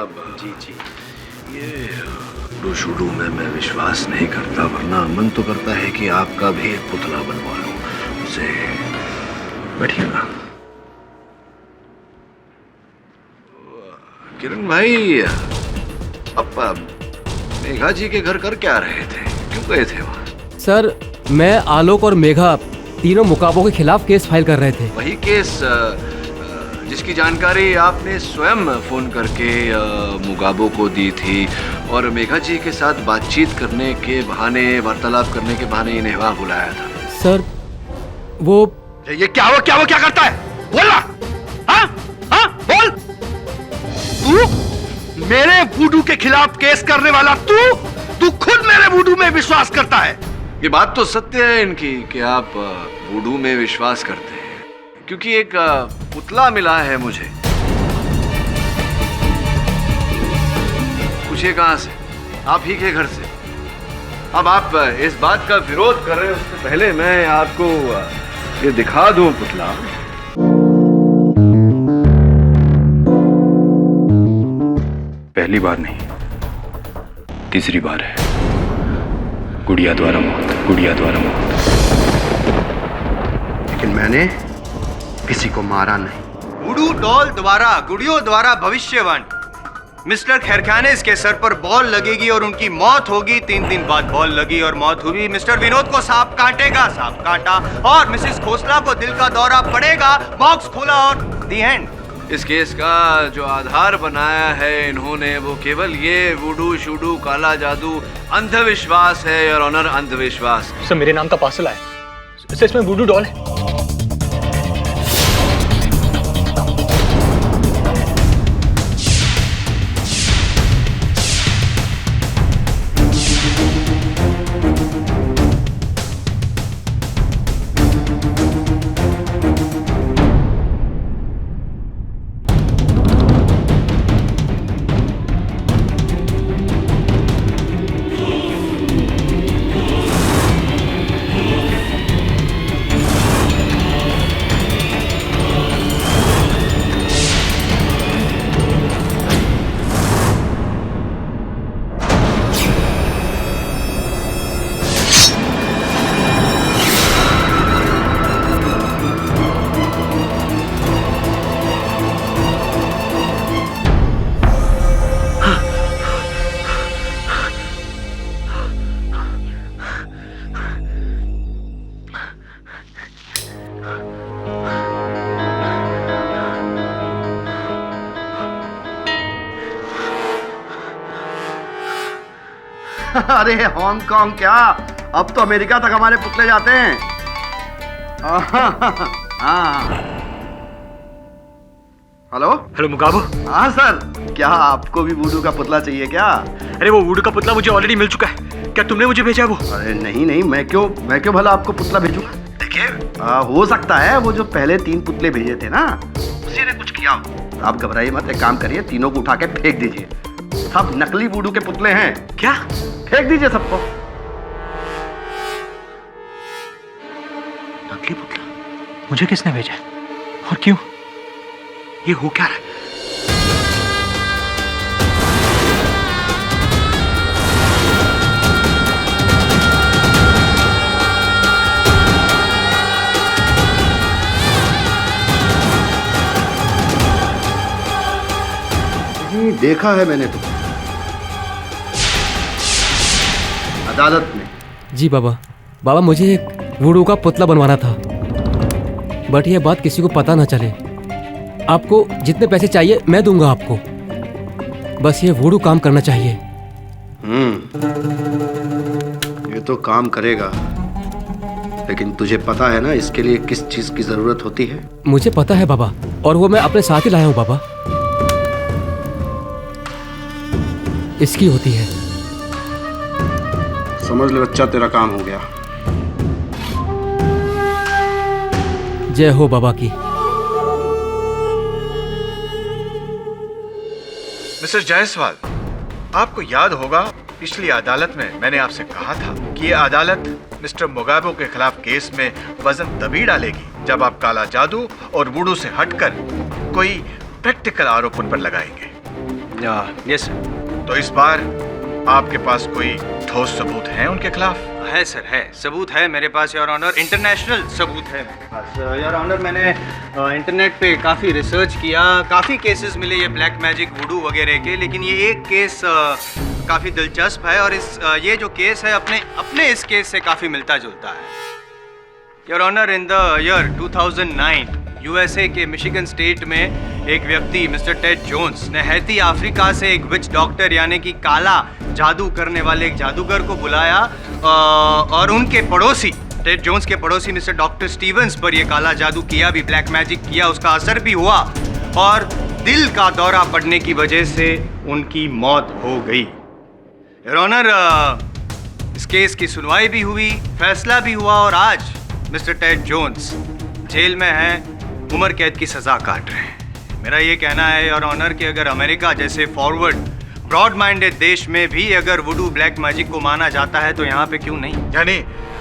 साहब। जी जी। ये शुरू में मैं विश्वास नहीं करता, वरना मन तो करता है कि आपका भी एक पुतला बनवा लूं उसे। बैठिएगा। किरण भाई, अब मेघा जी के घर कर क्या रहे थे, क्यों गए थे वहाँ? सर, मैं, आलोक और मेघा तीनों मुकाबों के खिलाफ केस फाइल कर रहे थे। वही केस जिसकी जानकारी आपने स्वयं फोन करके मुगाबो को दी थी और मेघा जी के साथ बातचीत करने के बहाने, वार्तालाप करने के बहाने इन्हें वहां बुलाया था। सर, वो ये क्या करता है? बोल ना। हाँ, बोल। तू मेरे वुडू के खिलाफ केस करने वाला, तू खुद मेरे वुडू में विश्वास करता है। ये बात तो सत्य है इनकी कि आप वुडू में विश्वास करते हैं, क्योंकि एक पुतला मिला है मुझे। पूछिए कहां से? आप ही के घर से। अब आप इस बात का विरोध कर रहे हैं, उससे पहले मैं आपको ये दिखा दूं पुतला। पहली बार नहीं, तीसरी बार है। गुड़िया द्वारा मौत, गुड़िया द्वारा मौत। लेकिन मैंने किसी को मारा नहीं। वुडू डॉल द्वारा, गुड़ियों द्वारा भविष्यवाणी। मिस्टर खैरखाने के सर पर बॉल लगेगी और उनकी मौत होगी। 3 दिन बाद बॉल लगी और मौत हुई। मिस्टर विनोद को सांप काटेगा, सांप काटा। और मिसेस खोसला को दिल का दौरा पड़ेगा, बॉक्स खोला और दी एंड। इस केस का जो आधार बनाया है इन्होंने, वो केवल ये वुडू शुडू, काला जादू, अंधविश्वास है। योर ऑनर, अंधविश्वास। सर, मेरे नाम का पार्सल आया सर, इसमें वुडू डॉल है। अरे हांगकांग क्या, अब तो अमेरिका तक हमारे पुतले जाते हैं। हाँ। Hello hello Mugabo. हाँ सर, क्या आपको भी वुडू का पुतला चाहिए क्या? अरे वो वुडू का पुतला मुझे ऑलरेडी मिल चुका है। क्या तुमने मुझे भेजा वो? अरे नहीं, मैं क्यों भला आपको पुतला भेजूंगा? देखिए, हो सकता है वो जो पहले 3 पुतले भेजे थे ना, उसी ने कुछ किया हो। आप घबराइए मत, एक काम करिए, तीनों को उठा के फेंक दीजिए। सब नकली वुडू के पुतले हैं। क्या? फेंक दीजिए सबको। नकली पुतला? मुझे किसने भेजा और क्यों? ये हो क्या रहा है? देखा है मैंने तो अदालत में। जी बाबा, मुझे एक वुडू का पुतला बनवाना था, बट ये बात किसी को पता ना चले। आपको जितने पैसे चाहिए मैं दूंगा आपको, बस ये वुडू काम करना चाहिए। ये तो काम करेगा, लेकिन तुझे पता है ना इसके लिए किस चीज की जरूरत होती है? मुझे पता है बाबा, और वो मैं अपने साथ ही लाया हूँ बाबा। इसकी होती है। समझ ले बच्चा, तेरा काम हो गया। जय हो बाबा की। मिस्टर जायसवाल, आपको याद होगा पिछली अदालत में मैंने आपसे कहा था कि ये अदालत मिस्टर मुगाबे के खिलाफ केस में वजन तभी डालेगी जब आप काला जादू और वुडू से हटकर कोई प्रैक्टिकल आरोप उन पर लगाएंगे। Yes sir. तो इस बार आपके पास कोई ठोस सबूत है उनके खिलाफ? है सर, है सबूत है मेरे पास योर ऑनर, इंटरनेशनल सबूत है मेरे पास योर ऑनर। मैंने इंटरनेट पे काफ़ी रिसर्च किया, काफ़ी केसेस मिले ये ब्लैक मैजिक वुडू वगैरह के, लेकिन ये एक केस काफ़ी दिलचस्प है और ये जो केस है अपने इस केस से काफ़ी मिलता जुलता है your honour. In the year 2009 USA के मिशिगन स्टेट में एक व्यक्ति मिस्टर टेड जोन्स ने हैती अफ्रीका से एक विच डॉक्टर यानी कि काला जादू करने वाले एक जादूगर को बुलाया और उनके पड़ोसी टेड जोन्स के पड़ोसी मिस्टर डॉक्टर स्टीवंस पर यह काला जादू किया भी, ब्लैक मैजिक किया, उसका असर भी हुआ और दिल का दौरा पड़ने की वजह से उनकी मौत हो गई योर ऑनर। इस केस की सुनवाई भी हुई, फैसला भी हुआ और आज मिस्टर टेड जोन्स जेल में हैं, उम्र कैद की सजा काट रहे हैं। मेरा ये कहना है योर ऑनर कि अगर अमेरिका जैसे फॉरवर्ड ब्रॉड माइंडेड देश में भी अगर वुडू ब्लैक मैजिक को माना जाता है तो यहाँ पे क्यों नहीं? यानी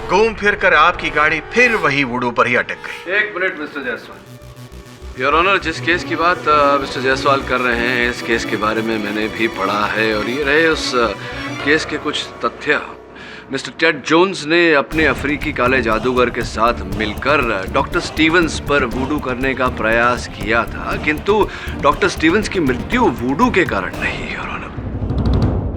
घूम फिर कर आपकी गाड़ी फिर वही वुडू पर ही अटक गई। एक minute mister Jaiswal. Your honour, जिस केस की बात मिस्टर जायसवाल कर रहे हैं, इस केस के बारे में मैंने भी पढ़ा है और ये रहे उस केस के कुछ तथ्य। मिस्टर टेड जोन्स ने अपने अफ्रीकी काले जादूगर के साथ मिलकर डॉक्टर स्टीवंस पर वुडू करने का प्रयास किया था, किंतु डॉक्टर स्टीवंस की मृत्यु वुडू के कारण नहीं योर ऑनर।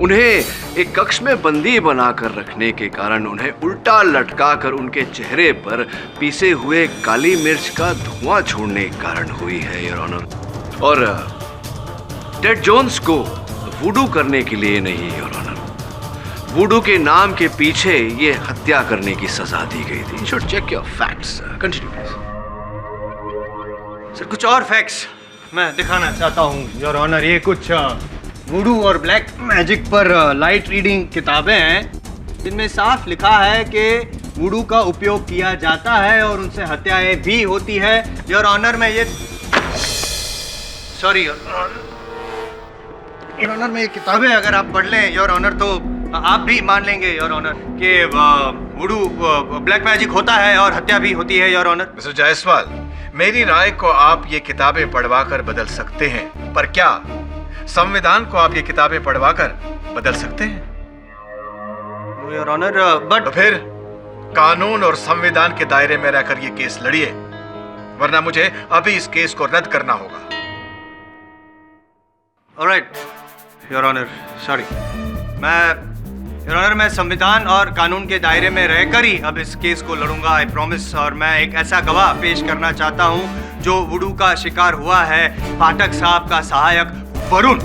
उन्हें एक कक्ष में बंदी बनाकर रखने के कारण उन्हें उल्टा लटकाकर उनके चेहरे पर पीसे हुए काली मिर्च का धुआं छोड़ने के कारण हुई है योर ऑनर। और टेड जोन्स को वुडू करने के लिए नहीं योर ऑनर, वुडू के नाम के पीछे ये हत्या करने की सजा दी गई थी। Should check your facts. Continue please. Sir कुछ और फैक्ट्स मैं दिखाना चाहता हूँ योर ऑनर। ये कुछ वुडू और ब्लैक मैजिक पर लाइट रीडिंग किताबें हैं जिनमें साफ लिखा है कि वुडू का उपयोग किया जाता है और उनसे हत्याएं भी होती है योर ऑनर। मैं ये सॉरी योर ऑनर, मैं ये किताबें अगर आप पढ़ लें योर ऑनर तो आप भी मान लेंगे योर ऑनर कि वुडू ब्लैक मैजिक होता है और हत्या भी होती है योर ऑनर। मिस्टर जायसवाल, मेरी राय को आप ये किताबें पढ़वाकर बदल सकते हैं, पर क्या संविधान को आप ये किताबें पढ़वाकर बदल सकते हैं? योर ऑनर बट तो फिर कानून और संविधान के दायरे में रहकर ये केस लड़िए, वरना मुझे अभी इस केस को रद्द करना होगा। Alright your honour, sorry. मैं संविधान और कानून के दायरे में रहकर ही अब इस केस को लड़ूंगा, आई प्रॉमिस। और मैं एक ऐसा गवाह पेश करना चाहता हूं जो वुडू का शिकार हुआ है, पाठक साहब का सहायक वरुण।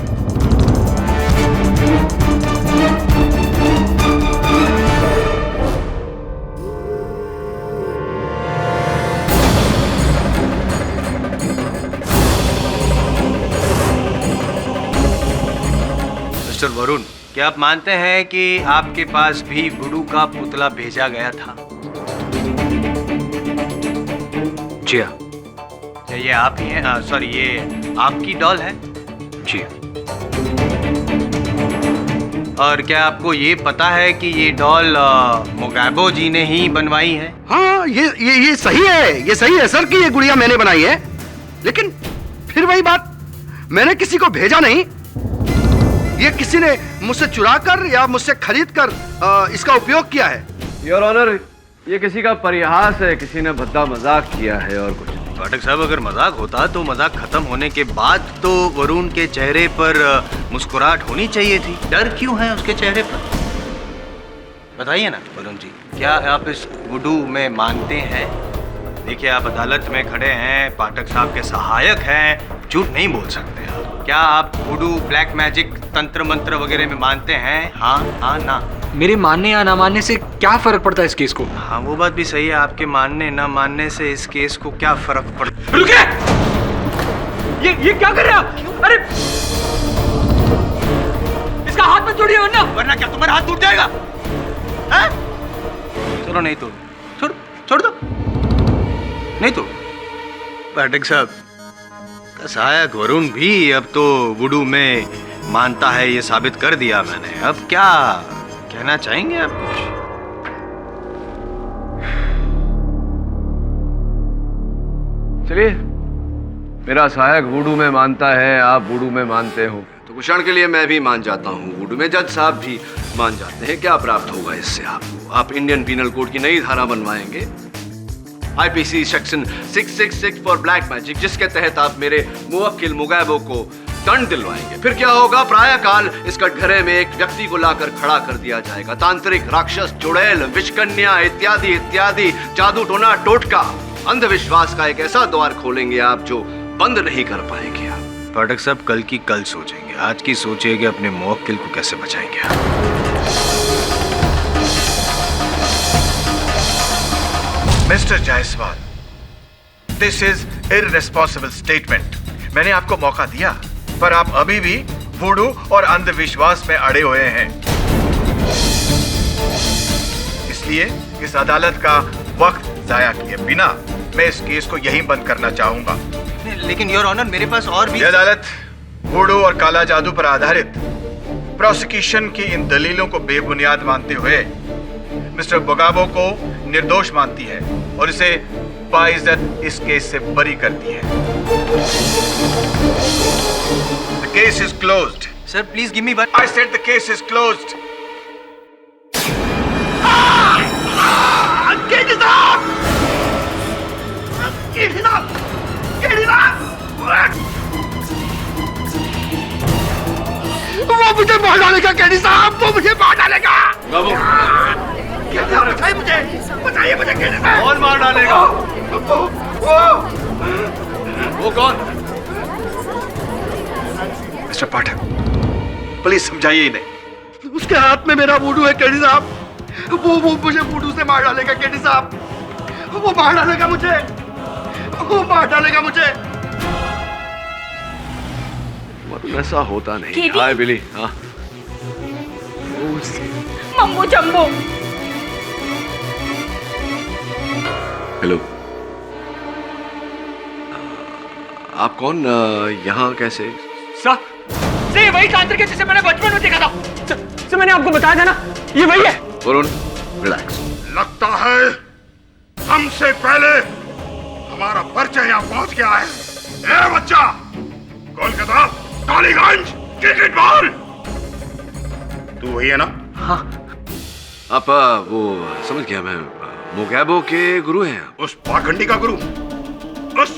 मिस्टर वरुण, क्या आप मानते हैं कि आपके पास भी वुडू का पुतला भेजा गया था? जी हाँ। क्या ये आप ही हैं? सॉरी, ये आपकी डॉल है? जी। और क्या आपको ये पता है कि ये डॉल मुगाबो जी ने ही बनवाई है? हाँ, ये सही है, ये सही है सर कि ये गुड़िया मैंने बनाई है, लेकिन फिर वही बात, मैंने किसी को भेजा नहीं। ये किसी ने मुझसे चुरा कर या मुझसे खरीद कर इसका उपयोग किया है। योर ऑनर, ये किसी का परिहास है, किसी ने भद्दा मजाक किया है और कुछ। पाठक साहब, अगर मजाक होता तो मजाक खत्म होने के बाद तो वरुण के चेहरे पर मुस्कुराहट होनी चाहिए थी। डर क्यों है उसके चेहरे पर? बताइए ना वरुण जी, क्या आप इस वुडू में मानते हैं? देखिए, आप अदालत में खड़े हैं, पाठक साहब के सहायक हैं, झूठ नहीं बोल सकते आप। क्या आप वुडू ब्लैक मैजिक तंत्र मंत्र वगैरह में मानते हैं? हाँ हाँ ना? मेरे मानने या ना मानने से क्या फर्क पड़ता है इस केस को? हाँ, वो बात भी सही है, आपके मानने ना मानने से इस केस को क्या फर्क पड़ता? रुकिए! ये क्या कर रहे हैं आप? अरे इसका हाथ मत जोड़िए वरना क्या तुम्हारा हाथ टूट जाएगा? हैं? चलो नहीं तोड़, छोड़ दो, नहीं तोड़। पाठक साहब का सहायक वरुण भी अब तो वुडू में मानता है, ये साबित कर दिया मैंने। अब क्या कहना चाहेंगे आप कुछ? चलिए, मेरा सहायक वुडू में मानता है, आप वुडू में मानते हो, तो तो कुछ क्षण के लिए मैं भी मान जाता हूँ वुडू में, जज साहब भी मान जाते हैं। क्या प्राप्त होगा इससे आपको? आप इंडियन पीनल कोड की नई धारा बनवाएंगे, IPC section 666 for black magic, जिसके तहत आप मेरे मुवक्किल मुगैबो को दंड दिलवाएंगे। फिर क्या होगा? प्राय काल इस कटघरे में एक व्यक्ति को लाकर खड़ा कर दिया जाएगा। तांत्रिक, राक्षस, चुड़ैल, विषकन्या इत्यादि इत्यादि जादू टोना टोटका अंधविश्वास का एक ऐसा द्वार खोलेंगे आप जो बंद नहीं कर पाएंगे आप। पाठक साहब, कल की कल सोचेंगे, आज की सोचिए कि अपने मुवक्किल को कैसे बचाएंगे। Mister Jaiswal, this is irresponsible statement. मैंने आपको मौका दिया, पर आप अभी भी वुडू और अंधविश्वास में अड़े हुए हैं। इसलिए इस अदालत का वक्त जाया किए बिना मैं इस केस को यहीं बंद करना चाहूंगा। लेकिन योर ऑनर, मेरे पास और भी। यह अदालत वुडू और काला जादू पर आधारित प्रोसिक्यूशन की इन दलीलों को बेबुनियाद मानते हुए मिस्टर बोगाबो को निर्दोष मानती है और इसे बाइज्जत इस केस से बरी करती है। The case is closed. Sir please give me one. I said the case is closed. वो मुझे मार डालेगा केडी साहब, वो मुझे मार डालेगा। बताइए मुझे केडी साहब। कौन मार डालेगा? वो कौन? मिस्टर पाठक, प्लीज समझाइए इन्हें। उसके हाथ में मेरा वुडू है केडी साहब, वो मुझे वुडू से मार डालेगा केडी साहब, वो मार डालेगा मुझे, वो मार डालेगा मुझे। ऐसा होता नहीं। केडी? हाय बिली। हाँ, मम्मू जम्बो। हेलो। आप कौन? यहाँ कैसे? सर ये वही तांत्रिक है जिसे मैंने बचपन में देखा था। सर मैंने आपको बताया था ना, ये वही है। वरुण, रिलैक्स। लगता है हमसे पहले हमारा परिचय यहाँ पहुंच गया है। ए बच्चा, कोलकाता, कालीगंज, क्रिकेट बॉल, तू वही है ना? हाँ। आप वो समझ गया, मैं मुगैबो के गुरु हैं। उस पाखंडी का गुरु, उस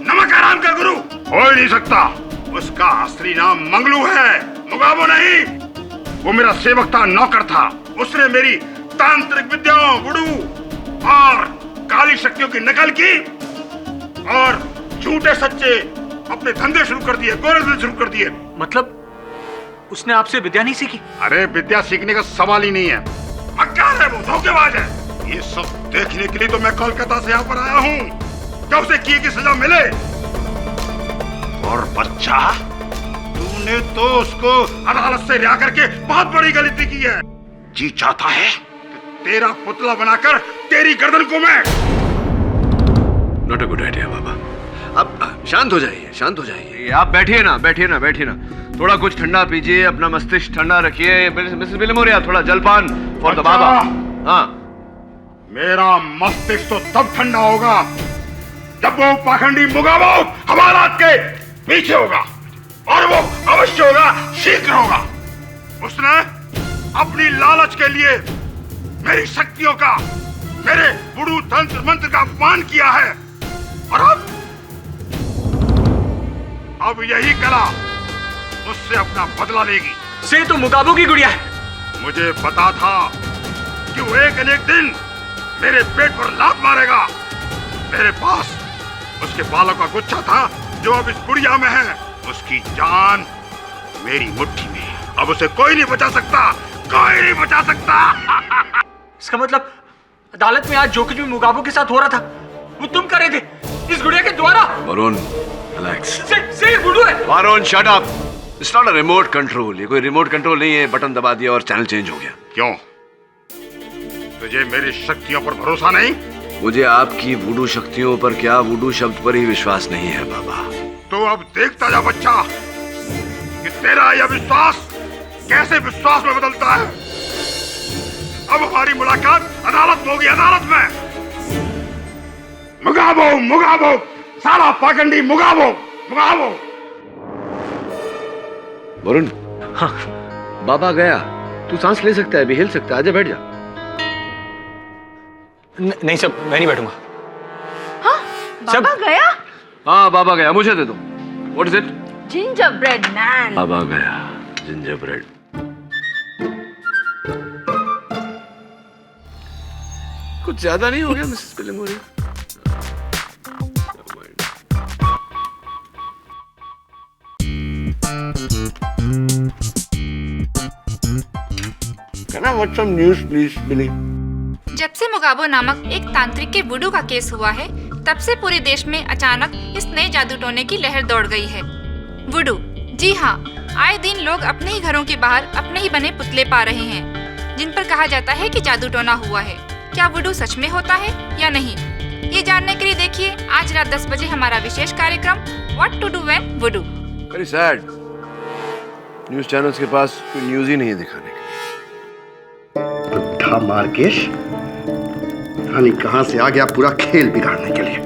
नमक हराम का गुरु हो ही नहीं सकता। उसका असली नाम मंगलू है, मुगाबो नहीं। वो मेरा सेवक था, नौकर था। उसने मेरी तांत्रिक विद्याओं, वुडू और काली शक्तियों की नकल की और झूठे सच्चे अपने धंधे शुरू कर दिए, गोरे धंधे शुरू कर दिए। मतलब उसने आपसे विद्या नहीं सीखी? अरे विद्या सीखने का सवाल ही नहीं है, मक्कार है वो, धोखेबाज है। ये सब देखने के लिए तो मैं कोलकाता से यहाँ पर आया हूँ, क्या उसे किए की सजा मिले। और बच्चा, तूने तो उसको अदालत से रिहा करके बहुत बड़ी गलती की है। जी चाहता है कि तेरा पुतला बनाकर तेरी गर्दन को मैं। नॉट अ गुड आइडिया बाबा। आप शांत हो जाइए, शांत हो जाइए। आप बैठिए ना, बैठिए ना, बैठिए ना। थोड़ा कुछ ठंडा पीजिए, अपना मस्तिष्क ठंडा रखिए। मिसेस विलिमोरिया, थोड़ा जलपान फॉर द बाबा। हाँ। मेरा मस्तिष्क तो तब ठंडा होगा जब वो पाखंडी मुगाबो हवालात के पीछे होगा, और वो अवश्य होगा, शीघ्र होगा। उसने अपनी लालच के लिए मेरी शक्तियों का, मेरे वुडू तंत्र मंत्र का अपमान किया है, और अब यही कला उससे अपना बदला लेगी। से तो मुगाबो की गुड़िया है। मुझे पता था कि वो एक न एक दिन मेरे पेट पर लात मारेगा। मेरे पास उसके बालों का गुच्छा था जो अब इस गुड़िया में है। उसकी जान मेरी मुट्ठी में है। अब उसे कोई नहीं बचा सकता, कोई नहीं बचा सकता। इसका मतलब अदालत में आज जो कुछ भी मुगाबो के साथ हो रहा था वो तुम कर रहे थे इस गुड़िया के द्वारा। वरुण, रिलैक्स। से वुडू है। Varun, shut up. It's not a remote control. ये कोई रिमोट कंट्रोल नहीं है, बटन दबा दिया और चैनल चेंज हो गया। क्यों? तुझे मेरी शक्तियों पर भरोसा नहीं? मुझे आपकी वुडू शक्तियों पर क्या, वुडू शब्द पर ही विश्वास नहीं है बाबा। तो अब देखता जा बच्चा कि तेरा यह विश्वास कैसे विश्वास में बदलता है। अब हमारी मुलाकात अदालत में होगी, अदालत में। मुगाबो, मुगाबो, साला पाखंडी मुगाबो, मुगाबो। वरुण, हाँ बाबा गया, तू सांस ले सकता है, अभी हिल सकता है, आजा बैठ जा। नहीं सर, मैं नहीं बैठूंगा। हाँ, बाबा गया? हाँ बाबा गया, मुझे दे दो। What is it? Ginger bread man. बाबा गया, जिंजर ब्रेड। कुछ ज्यादा नहीं हो गया मिसेस पिलमोरी? Can I watch some news, please, Billy? जब से मुगाबो नामक एक तांत्रिक के वुडू का केस हुआ है, तब से पूरे देश में अचानक इस नए जादू टोने की लहर दौड़ गई है। वुडू, जी हाँ, आए दिन लोग अपने ही घरों के बाहर अपने ही बने पुतले पा रहे हैं, जिन पर कहा जाता है कि जादू टोना हुआ है। क्या वुडू सच में होता है या नहीं, ये जानने के लिए देखिए आज रात 10 बजे हमारा विशेष कार्यक्रम what to do when voodoo. Very sad, news channels के पास कोई न्यूज ही नहीं है दिखाने के। बुढ़ा मार्केश रानी कहां से आ गया पूरा खेल बिगाड़ने के लिए।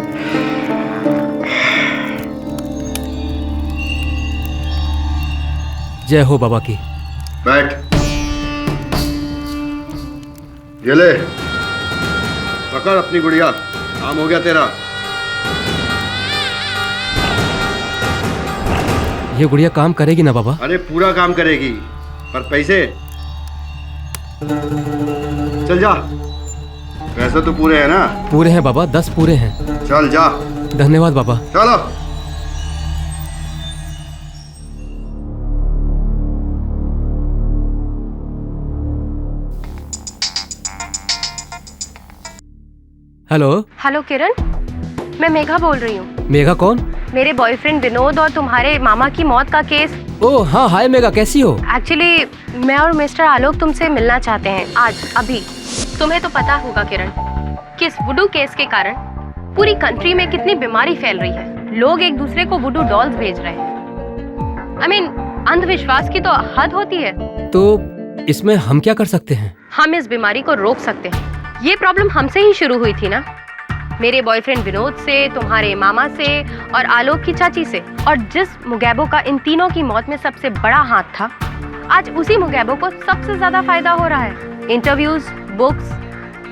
जय हो बाबा की। बैठ, ये ले, पकड़ अपनी गुड़िया, काम हो गया तेरा। ये गुड़िया काम करेगी ना बाबा? अरे पूरा काम करेगी, पर पैसे? चल जा, पैसे तो पूरे हैं ना? पूरे हैं बाबा, 10 पूरे हैं। चल जा। धन्यवाद बाबा। चलो। हेलो। हेलो किरण, मैं मेघा बोल रही हूँ। मेघा कौन? मेरे बॉयफ्रेंड विनोद और तुम्हारे मामा की मौत का केस। ओह हाँ, हाय मेघा, कैसी हो? एक्चुअली मैं और मिस्टर आलोक तुमसे मिलना चाहते हैं आज, अभी। तुम्हें तो पता होगा किरण, कि इस वुडू केस के कारण पूरी कंट्री में कितनी बीमारी फैल रही है। लोग एक दूसरे को वुडू डॉल्स भेज रहे हैं। I mean, अंधविश्वास की तो हद होती है। तो इसमें हम क्या कर सकते हैं? हम इस बीमारी को रोक सकते हैं। ये प्रॉब्लम हमसे ही शुरू हुई थी ना, मेरे बॉयफ्रेंड विनोद से, तुम्हारे मामा से और आलोक की चाची से। और जिस मुगैबो का इन तीनों की मौत में सबसे बड़ा हाथ था, आज उसी मुगैबो को सबसे ज्यादा फायदा हो रहा है। इंटरव्यूज, बुक्स,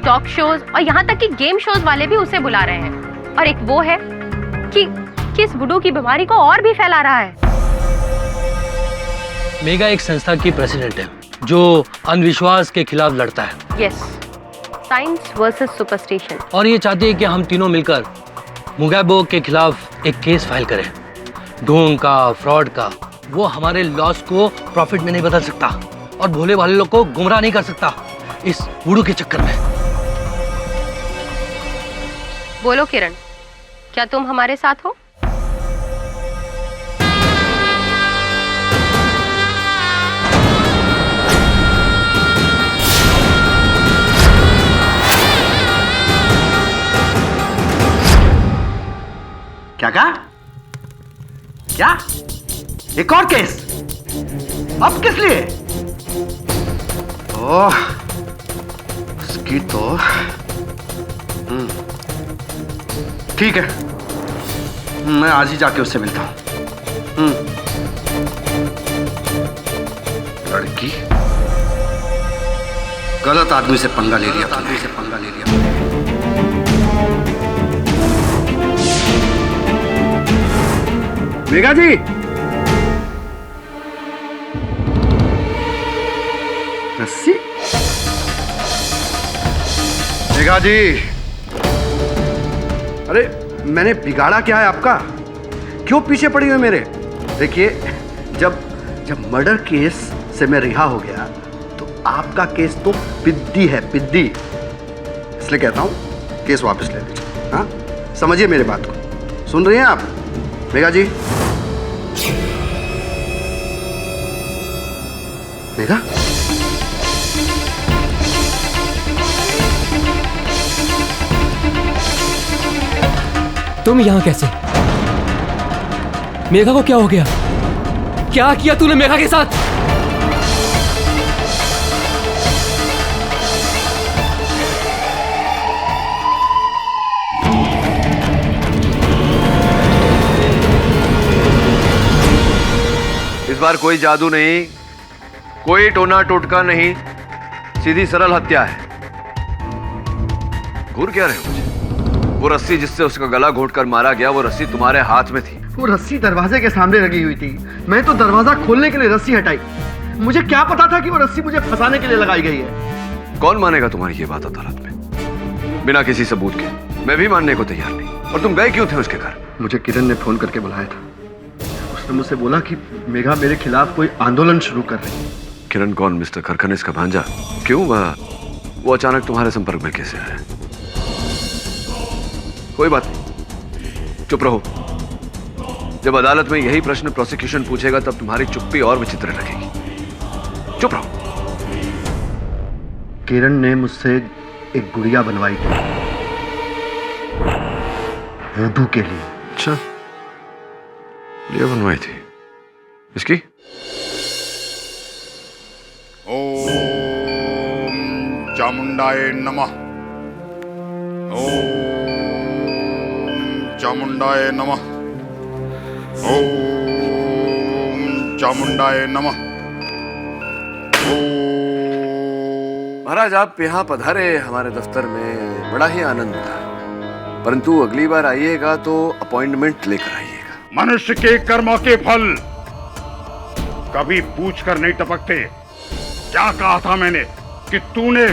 टॉक शोज और यहाँ तक कि गेम शोज वाले भी उसे बुला रहे हैं। और एक वो है कि इस वुडू की बीमारी को और भी फैला रहा है। मेगा एक संस्था की प्रेसिडेंट है जो अंधविश्वास के खिलाफ लड़ता है। Yes, science versus superstition. और ये चाहते हैं कि हम तीनों मिलकर मुगैबो के खिलाफ एक केस फाइल करें, ढोंग का, फ्रॉड का। वो हमारे लॉस को प्रॉफिट में नहीं बदल सकता और भोले वाले लोग को गुमराह नहीं कर सकता इस वुडू के चक्कर में। बोलो किरण, क्या तुम हमारे साथ हो? क्या कहा? क्या? एक और केस? अब किस लिए? ओह, उसकी तो ठीक है, मैं आज ही जाके उससे मिलता हूं। लड़की गलत आदमी से पंगा ले लिया, मेघा जी। रस्सी? मेघा जी, अरे मैंने बिगाड़ा क्या है आपका? क्यों पीछे पड़ी हुई मेरे? देखिए, जब मर्डर केस से मैं रिहा हो गया तो आपका केस तो पिद्दी है, पिद्दी। इसलिए कहता हूं केस वापस ले लीजिए। हाँ, समझिए मेरी बात को। सुन रही हैं आप मेघा जी? मेघा, तुम यहाँ कैसे? मेघा को क्या हो गया? क्या किया तूने मेघा के साथ? इस बार कोई जादू नहीं, कोई टोना टोटका नहीं, सीधी सरल हत्या है। घूर क्या रहे हो मुझे? वो रस्सी जिससे उसका गला घोंटकर मारा गया, वो रस्सी तुम्हारे हाथ में थी। वो रस्सी दरवाजे के सामने लगी हुई थी। मैं तो दरवाजा खोलने के लिए रस्सी हटाई। मुझे क्या पता था कि वो रस्सी मुझे फंसाने के लिए लगाई गई है। कौन मानेगा तुम्हारी ये बात अदालत में बिना किसी सबूत के? मैं भी मानने को तैयार नहीं। और तुम गए क्यों थे उसके घर? मुझे किरण ने फोन करके बुलाया था। उसने मुझसे बोला कि मेघा मेरे खिलाफ कोई आंदोलन शुरू कर रही है। किरण कौन? मिस्टर खरखनेस का भांजा? क्यों वो अचानक तुम्हारे संपर्क में कैसे आया? कोई बात नहीं, चुप रहो। जब अदालत में यही प्रश्न प्रोसिक्यूशन पूछेगा तब तुम्हारी चुप्पी और विचित्र लगेगी। चुप रहो। किरण ने मुझसे एक गुड़िया बनवाई थी वुडू के लिए। अच्छा, गुड़िया बनवाई थी इसकी? ओम चामुंडाय नमः। ओम चामुंडाय नमः। ओम चामुंडाय नमः। महाराज, आप यहाँ पधारे हमारे दफ्तर में, बड़ा ही आनंद था। परंतु अगली बार आइएगा तो अपॉइंटमेंट लेकर आइएगा। मनुष्य के कर्मों के फल कभी पूछ कर नहीं टपकते। क्या कहा था मैंने कि तूने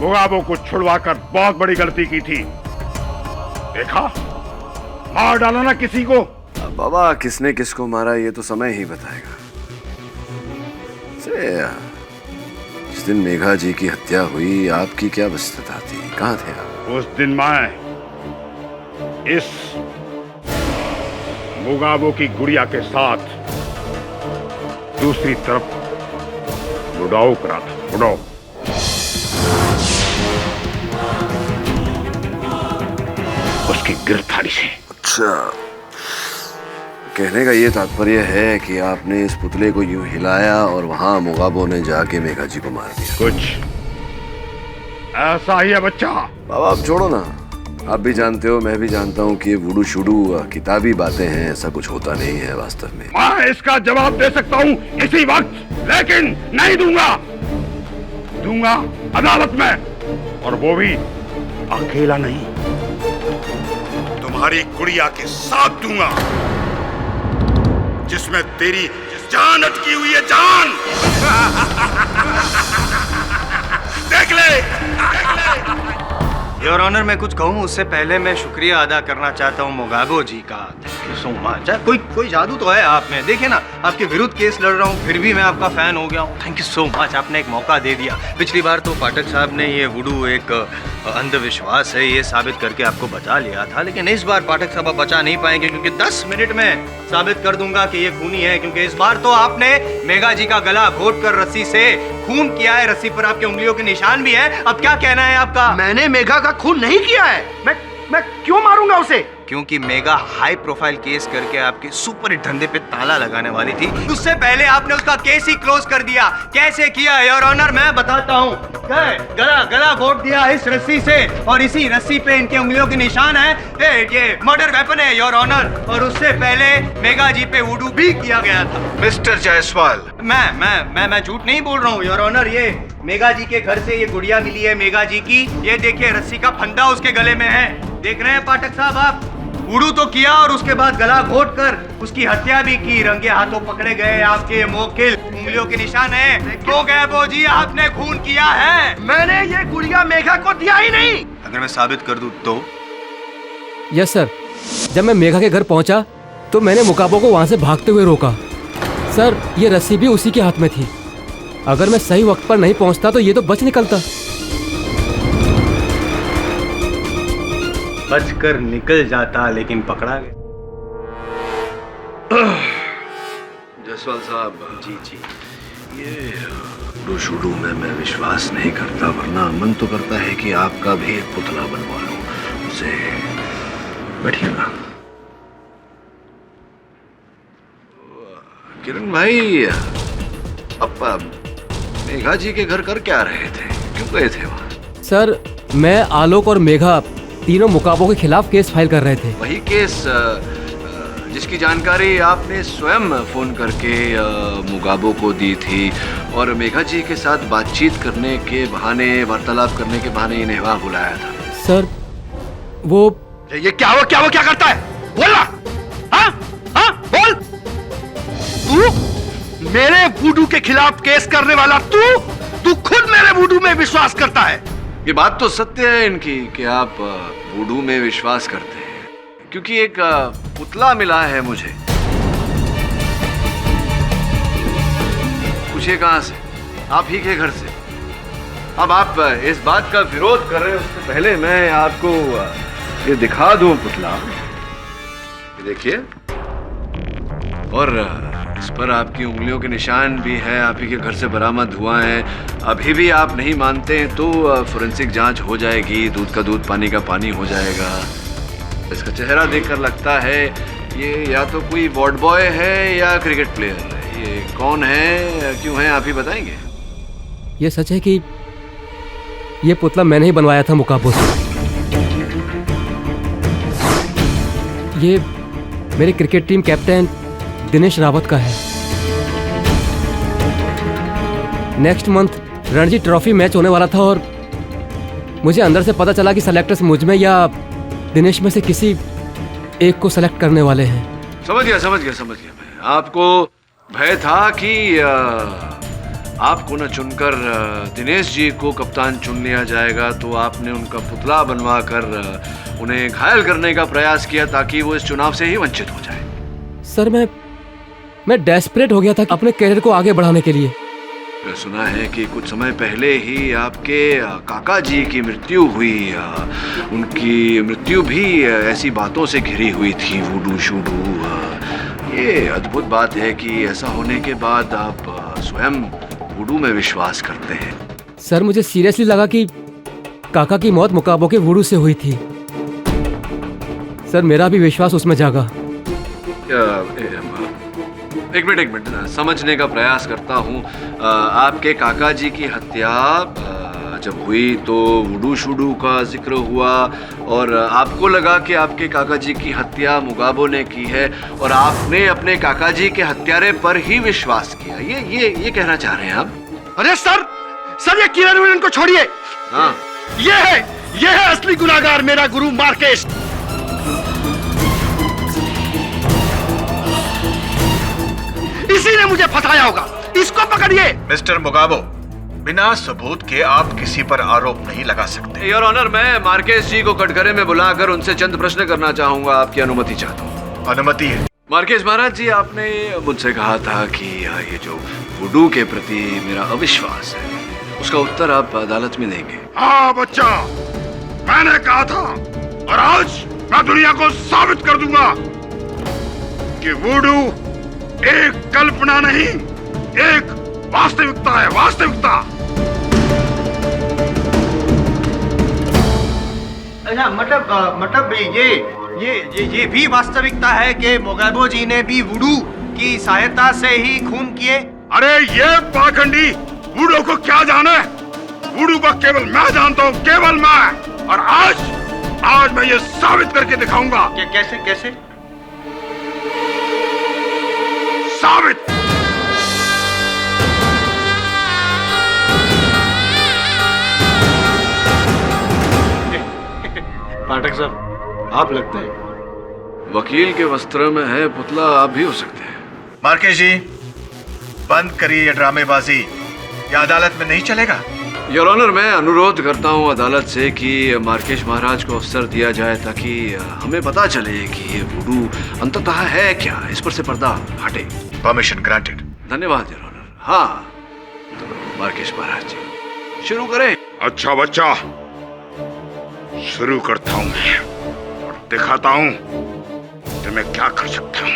मुगाबो को छुड़वाकर बहुत बड़ी गलती की थी। देखा, मार डाला ना किसी को। बाबा, किसने किसको मारा ये तो समय ही बताएगा। जिस दिन मेघा जी की हत्या हुई, आपकी क्या व्यस्तता थी? कहाँ थे आप? उस दिन मैं इस मुगाबो की गुड़िया के साथ दूसरी तरफ बुडाऊ करा था। बुडाऊ उसकी गिरफ्तारी से। अच्छा, कहने का ये तात्पर्य है कि आपने इस पुतले को यूं हिलाया और वहां मुगाबो ने जाके मेघा जी को मार दिया। कुछ ऐसा ही है बच्चा। बाबा, आप छोड़ो ना। आप भी जानते हो, मैं भी जानता हूँ कि ये वुडू शुडू किताबी बातें हैं, ऐसा कुछ होता नहीं है वास्तव में। मैं इसका जवाब दे सकता हूँ इसी वक्त, लेकिन नहीं दूंगा अदालत में, और वो भी अकेला नहीं, तुम्हारी गुड़िया के साथ दूंगा, जिसमें तेरी जान अटकी हुई है। जान देख ले। योर ऑनर, मैं कुछ कहूँ उससे पहले मैं शुक्रिया अदा करना चाहता हूँ मुगाबो जी का। Thank you so much. कोई जादू तो है आप में। देखिए ना, आपके विरुद्ध केस लड़ रहा हूँ, फिर भी मैं आपका फैन हो गया हूँ। थैंक यू सो मच, आपने एक मौका दे दिया। पिछली बार तो पाठक साहब ने ये वुडू एक अंधविश्वास है ये साबित करके आपको बचा लिया था, लेकिन इस बार पाठक साहब आप बचा नहीं पाएंगे, क्योंकि 10 मिनट में साबित कर दूंगा कि ये खूनी है। क्योंकि इस बार तो आपने मेघा जी का गला घोट कर रस्सी से खून किया है। रस्सी पर आपके उंगलियों के निशान भी है। अब क्या कहना है आपका? मैंने मेघा का खून नहीं किया है। मैं क्यों मारूंगा उसे? क्योंकि मेघा हाई प्रोफाइल केस करके आपके सुपर हिट धंधे पे ताला लगाने वाली थी। उससे पहले आपने उसका केस ही क्लोज कर दिया। कैसे किया योर ऑनर, मैं बताता हूँ। गला घोट दिया इस रस्सी से, और इसी रस्सी पे इनके उंगलियों के निशान है। ये मर्डर वेपन है योर ऑनर। और उससे पहले मेघा जी पे वुडू भी किया गया था। मिस्टर जायसवाल, मैं झूठ नहीं बोल रहा हूँ योर ऑनर। ये मेघा जी के घर से ये गुड़िया मिली है मेघा जी की। ये देखिए, रस्सी का फंदा उसके गले में है। देख रहे हैं पाठक साहब आप? वुडू तो किया और उसके बाद गला घोट कर उसकी हत्या भी की। रंगे हाथों पकड़े गए आपके मोकिल, उंगलियों के निशान है। तो गैबो जी, आपने खून किया है। मैंने ये गुड़िया मेघा को दिया ही नहीं। अगर मैं साबित कर दूं तो? Yes sir. जब मैं मेघा के घर पहुंचा तो मैंने मुगाबो को वहां से भागते हुए रोका। सर, ये रस्सी भी उसी के हाथ में थी। अगर मैं सही वक्त पर नहीं पहुंचता तो ये तो बच निकलता। बचकर निकल जाता, लेकिन पकड़ा गया। जायसवाल साहब जी ये वुडू शुडू में मैं विश्वास नहीं करता, वरना मन तो करता है कि आपका भी एक पुतला बनवा लूं। उसे बैठिएगा। किरण भाई, अब मेघा जी के घर कर क्या रहे थे? क्यों गए थे वहां? सर, मैं, आलोक और मेघा तीनों मुगाबो के खिलाफ केस फाइल कर रहे थे। वही केस जिसकी जानकारी आपने स्वयं फोन करके मुगाबो को दी थी और मेघा जी के साथ बातचीत करने के बहाने, वार्तालाप करने के बहाने इन्हें वहां बुलाया था। सर वो ये क्या करता है? बोल ना, हाँ हाँ बोल। तू मेरे वुडू के खिलाफ केस करने वाला तू खुद मेरे वुडू में विश्वास करता है। ये बात तो सत्य है इनकी कि आप वुडू में विश्वास करते हैं, क्योंकि एक पुतला मिला है मुझे। पूछिए कहां से? आप ही के घर से। अब आप इस बात का विरोध कर रहे हैं, उससे पहले मैं आपको ये दिखा दूं पुतला। ये देखिए, और इस पर आपकी उंगलियों के निशान भी हैं, आप ही के घर से बरामद हुआ है। अभी भी आप नहीं मानते हैं तो फोरेंसिक जांच हो जाएगी, दूध का दूध पानी का पानी हो जाएगा। इसका चेहरा देखकर लगता है ये या तो कोई वार्ड बॉय है या क्रिकेट प्लेयर है। ये कौन है, क्यों है, आप ही बताएंगे? ये सच है कि ये पुतला मैंने ही बनवाया था मुकाबो से। ये मेरी cricket team captain Dinesh Rawat का है। Next month Ranji trophy match होने वाला था और मुझे अंदर से पता चला कि सेलेक्टर्स मुझ में या दिनेश में से किसी एक को सेलेक्ट करने वाले हैं। समझ गया मैं। आपको भय था कि आपको न चुनकर दिनेश जी को कप्तान चुन लिया जाएगा, तो आपने उनका पुतला बनवा कर उन्हें घायल करने का प्रयास किया ताकि वो इस चुनाव से ही वंचित हो जाए। सर मैं डेस्परेट हो गया था अपने कैरियर को आगे बढ़ाने के लिए। सुना है कि कुछ समय पहले ही आपके काका जी की मृत्यु हुई। उनकी मृत्यु भी ऐसी बातों से घिरी हुई थी, वुडू शूडू। ये अद्भुत बात है कि ऐसा होने के बाद आप स्वयं वुडू में विश्वास करते हैं। सर मुझे सीरियसली लगा कि काका की मौत मुकाबो के वुडू से हुई थी। सर मेरा भी विश्वास उसमें जागा। एक मिनट समझने का प्रयास करता हूँ। आपके काका जी की हत्या जब हुई तो वुडू शूडू का जिक्र हुआ और आपको लगा कि आपके काका जी की हत्या मुगाबो ने की है और आपने अपने काका जी के हत्यारे पर ही विश्वास किया। ये कहना चाह रहे हैं आप? अरे सर ये किरण विलन को छोड़िए। हाँ, ये है असली गुनाहगार, मेरा गुरु मार्केश। इसी ने मुझे फंसाया होगा, इसको पकड़िए। मिस्टर मुगाबो, बिना सबूत के आप किसी पर आरोप नहीं लगा सकते। योर ऑनर, मैं मार्केश जी को कटघरे में बुलाकर उनसे चंद प्रश्न करना चाहूंगा। आपकी अनुमति चाहता हूँ। अनुमति है। मार्केश महाराज जी, आपने मुझसे कहा था कि ये जो वुडू के प्रति मेरा अविश्वास है, उसका उत्तर आप अदालत में देंगे। हाँ बच्चा, मैंने कहा था और आज मैं दुनिया को साबित कर दूंगा कि वुडू एक कल्पना नहीं, एक वास्तविकता है, वास्तविकता। अच्छा, मतलब ये भी वास्तविकता है कि मुगाबो जी ने भी वुडू की सहायता से ही खून किए। अरे ये पाखंडी वुडू को क्या जाने? वुडू को केवल मैं जानता हूँ, केवल मैं। और आज मैं ये साबित करके दिखाऊंगा। कैसे? साबित। पाठक साहब, आप लगते हैं वकील के वस्त्र में है पुतला, आप भी हो सकते हैं। मार्केश जी, बंद करिए ये ड्रामेबाजी, ये अदालत में नहीं चलेगा। योर ऑनर, मैं अनुरोध करता हूँ अदालत से कि मार्केश महाराज को अवसर दिया जाए ताकि हमें पता चले कि ये वुडू अंततः है क्या। इस पर से पर्दा हटे। Permission granted. धन्यवाद योर ऑनर। हाँ, तो मार्केश महाराज जी शुरू करें। अच्छा बच्चा, शुरू करता हूँ मैं और दिखाता हूँ कि मैं क्या कर सकता हूँ।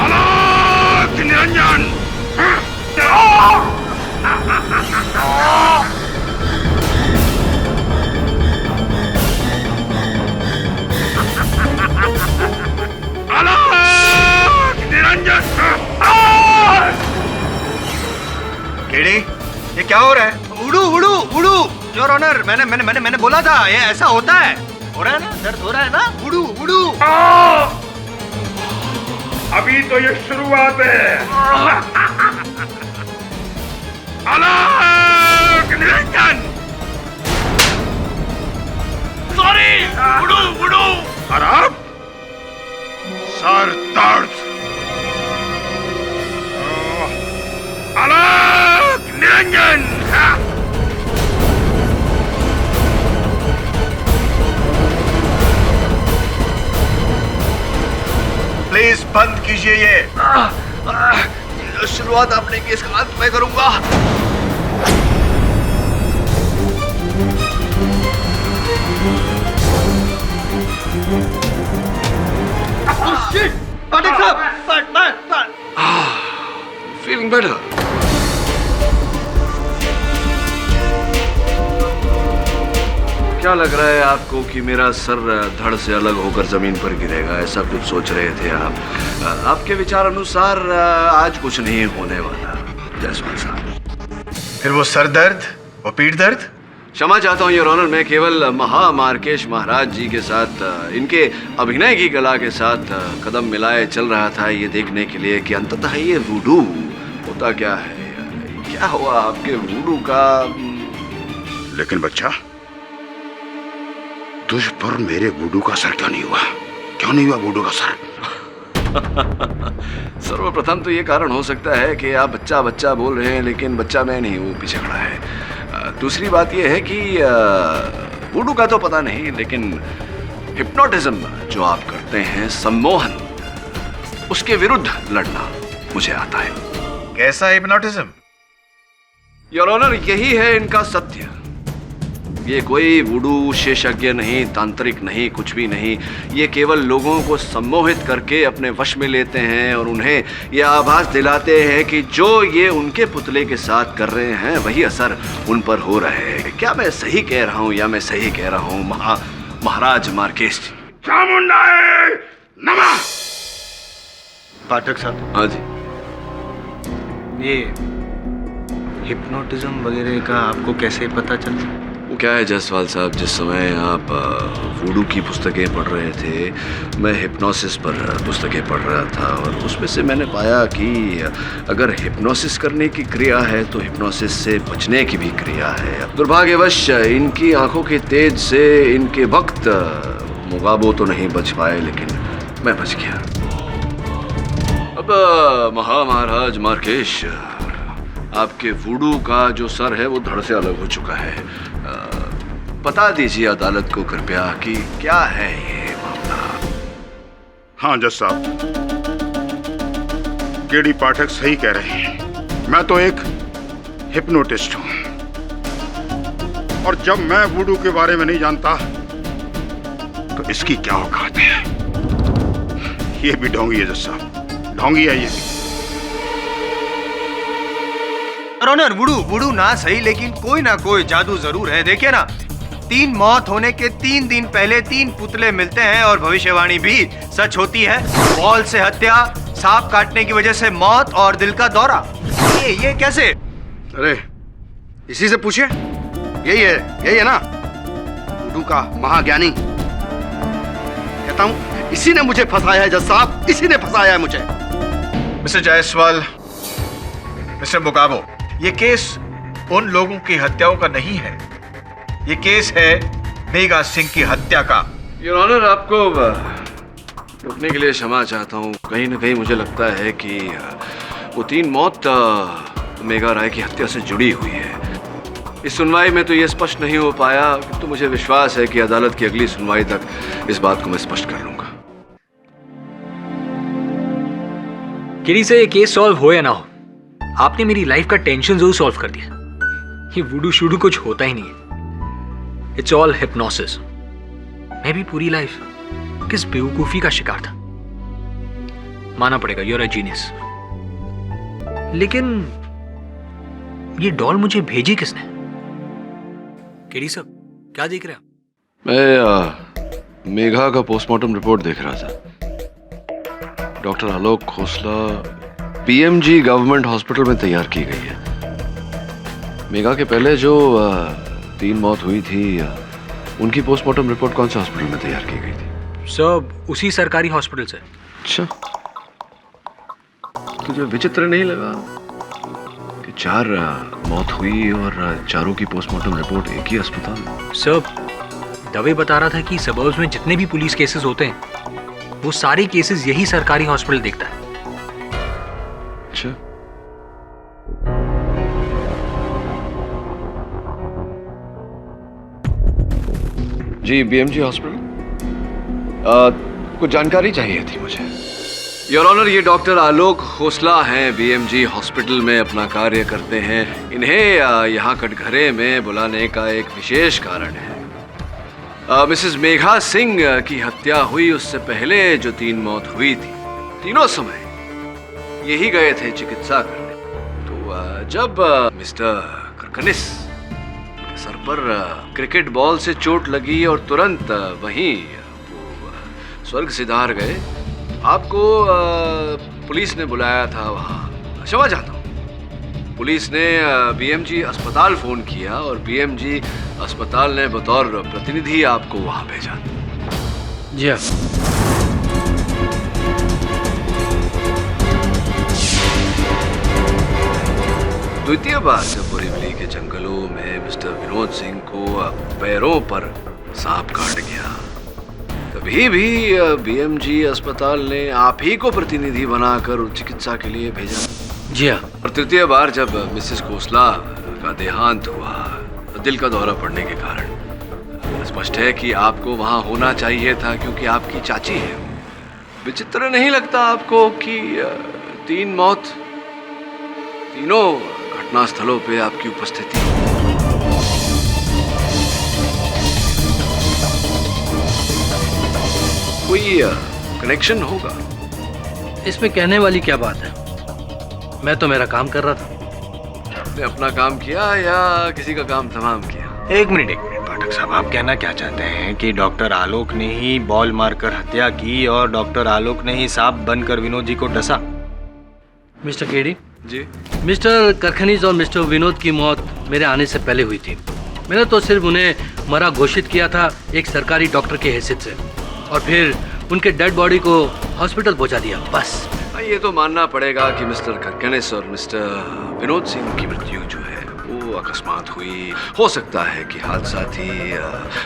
अलाक निरंजन। अलाक निरंजन। क्या हो रहा है? वुडू वुडू वुडू योर ऑनर, मैंने बोला था ये ऐसा होता है। हो रहा है ना, दर्द हो रहा है ना? वुडू वुडू। अभी तो ये शुरुआत है। आलोक निरंजन, सॉरी वुडू वुडू। और अब सर दर्द। आलोक निरंजन। प्लीज बंद कीजिए ये। शुरुआत आपने की, इसका अंत मैं करूंगा। पाठक साहब, फीलिंग बेटर। क्या लग रहा है आपको कि मेरा सर धड़ से अलग होकर जमीन पर गिरेगा? ऐसा कुछ सोच रहे थे आप? आपके विचार अनुसार आज कुछ नहीं होने वाला जायसवाल साहब। फिर वो सर दर्द, वो पीठ दर्द? क्षमा चाहता हूँ योर ऑनर, मैं केवल महामार्केश महाराज जी के साथ इनके अभिनय की कला के साथ कदम मिलाए चल रहा था, ये देखने के लिए कि अंततः ये वुडू होता क्या है। क्या हुआ आपके वुडू का? लेकिन बच्चा, तुझ पर मेरे वुडू का असर क्यों नहीं हुआ? क्यों नहीं हुआ वुडू का असर? सर्वप्रथम तो ये कारण हो सकता है कि आप बच्चा बच्चा बोल रहे हैं, लेकिन बच्चा मैं नहीं, वो पीछे खड़ा है। दूसरी बात यह है कि वुडू का तो पता नहीं, लेकिन हिप्नोटिज्म जो आप करते हैं, सम्मोहन, उसके विरुद्ध लड़ना मुझे आता है। कैसा हिप्नोटिज्म? योर ऑनर, यही है इनका सत्य। ये कोई वुडू विशेषज्ञ नहीं, तांत्रिक नहीं, कुछ भी नहीं। ये केवल लोगों को सम्मोहित करके अपने वश में लेते हैं और उन्हें यह आभास दिलाते हैं कि जो ये उनके पुतले के साथ कर रहे हैं वही असर उन पर हो रहा है। क्या मैं सही कह रहा हूँ या मैं सही कह रहा हूँ महाराज मार्केश जी? चामुंडाए नमः। पाठक साहब। हाँ जी। ये हिप्नोटिज्म वगैरह का आपको कैसे पता चला? वो क्या है जायसवाल साहब, जिस समय आप वुडू की पुस्तकें पढ़ रहे थे, मैं हिप्नोसिस पर पुस्तकें पढ़ रहा था, और उसमें से मैंने पाया कि अगर हिप्नोसिस करने की क्रिया है तो हिप्नोसिस से बचने की भी क्रिया है। दुर्भाग्यवश इनकी आंखों के तेज से इनके वक्त मुगाबो तो नहीं बच पाए, लेकिन मैं बच गया। अब महाराज मार्केश, आपके वुडू का जो सर है वो धड़ से अलग हो चुका है। बता दीजिए अदालत को कृपया कि क्या है ये मामला। हाँ जज साहब, केडी पाठक सही कह रहे हैं। मैं तो एक हिप्नोटिस्ट हूं, और जब मैं वुडू के बारे में नहीं जानता तो इसकी क्या औकात है। ये भी ढोंगी है जज साहब, ढोंगी है ये भी। ऑनर, वुडू ना सही, लेकिन कोई ना कोई जादू जरूर है। देखिए ना, 3 मौत होने के 3 दिन पहले 3 पुतले मिलते हैं और भविष्यवाणी भी सच होती है। बॉल से हत्या, सांप काटने की वजह से मौत और दिल का दौरा। ये कैसे? अरे इसी से पूछिए, यही है ना वुडू का महाज्ञानी। कहता हूं इसी ने मुझे फंसाया है जज साहब, इसी ने फंसाया है मुझे। मिस्टर जायसवाल, मिस्टर मुगाबो, ये केस उन लोगों की हत्याओं का नहीं है, ये केस है मेघा सिंह की हत्या का। योर ऑनर, आपको रुकने के लिए क्षमा चाहता हूँ। कहीं ना कहीं मुझे लगता है कि वो 3 मौत मेघा राय की हत्या से जुड़ी हुई है। इस सुनवाई में तो ये स्पष्ट नहीं हो पाया, तो मुझे विश्वास है कि अदालत की अगली सुनवाई तक इस बात को मैं स्पष्ट कर लूंगा। किरी से ये केस सॉल्व हो या ना हो, आपने मेरी लाइफ का टेंशन जरूर सॉल्व कर दिया। ये वुडू शुडू कुछ होता ही नहीं है, इट्स ऑल हिप्नोसिस। मैं भी पूरी लाइफ किस बेवकूफी का शिकार था। माना पड़ेगा, यू आर अ जीनियस। लेकिन ये डॉल मुझे भेजी किसने? किरी सर, क्या देख रहे हैं? मैं मेघा का पोस्टमार्टम रिपोर्ट देख रहा था। डॉक्टर आलोक खोसला पीएमजी गवर्नमेंट हॉस्पिटल में तैयार की गई है। मेघा के पहले जो 3 मौत हुई थी उनकी पोस्टमार्टम रिपोर्ट कौन से हॉस्पिटल में तैयार की गई थी? सर उसी सरकारी हॉस्पिटल से। अच्छा, तुझे विचित्र नहीं लगा कि 4 मौत हुई और चारों की पोस्टमार्टम रिपोर्ट एक ही अस्पताल में? सर दवे बता रहा था कि सबर्ब्स में जितने भी पुलिस केसेस होते हैं वो सारे केसेस यही सरकारी हॉस्पिटल देखता है। अच्छा, जी बीएमजी हॉस्पिटल, कुछ जानकारी चाहिए थी मुझे। योर ऑनर, ये डॉक्टर आलोक खोसला हैं, बीएमजी हॉस्पिटल में अपना कार्य करते हैं। इन्हें यहाँ कटघरे में बुलाने का एक विशेष कारण है। मिसेस मेघा सिंह की हत्या हुई उससे पहले जो 3 मौत हुई थी, तीनों समय यही गए थे चिकित्सा करने। तो जब मिस्टर करकनिस के सर पर क्रिकेट बॉल से चोट लगी और तुरंत वहीं वो स्वर्ग सिधार गए, आपको पुलिस ने बुलाया था वहाँ। क्षमा चाहता हूँ, पुलिस ने बीएमजी अस्पताल फोन किया और बीएमजी अस्पताल ने बतौर प्रतिनिधि आपको वहाँ भेजा। जी हाँ। द्वितीय बार जब बोरीवली के जंगलों में मिस्टर विनोद सिंह को पैरों पर सांप काट गया, तभी भी बीएमजी अस्पताल ने आप ही को प्रतिनिधि बनाकर चिकित्सा के लिए भेजा। जी हाँ। और तृतीय बार जब मिसेस खोसला का देहांत हुआ दिल का दौरा पड़ने के कारण, स्पष्ट है कि आपको वहां होना चाहिए था क्योंकि आपकी चाची है। विचित्र नहीं लगता आपको कि 3 मौत, तीनों घटना स्थलों पे आपकी उपस्थिति? कोई कनेक्शन होगा? इसमें कहने वाली क्या बात है, मैं तो मेरा काम कर रहा था। आपने अपना काम किया या किसी का काम तमाम किया? एक मिनट पाठक साहब, आप कहना क्या चाहते हैं कि डॉक्टर आलोक ने ही बॉल मारकर हत्या की और डॉक्टर आलोक ने ही सांप बनकर विनोद जी को डसा? मिस्टर केडी जी, मिस्टर करखनीज और मिस्टर विनोद की मौत मेरे आने से पहले हुई थी। मैंने तो सिर्फ उन्हें मरा घोषित किया था एक सरकारी डॉक्टर की हैसियत से, और फिर उनके डेड बॉडी को हॉस्पिटल पहुंचा दिया, बस। ये तो मानना पड़ेगा कि मिस्टर करकनिस और मिस्टर विनोद सिंह की मृत्यु जो है वो अकस्मात हुई। हो सकता है कि हादसा थी।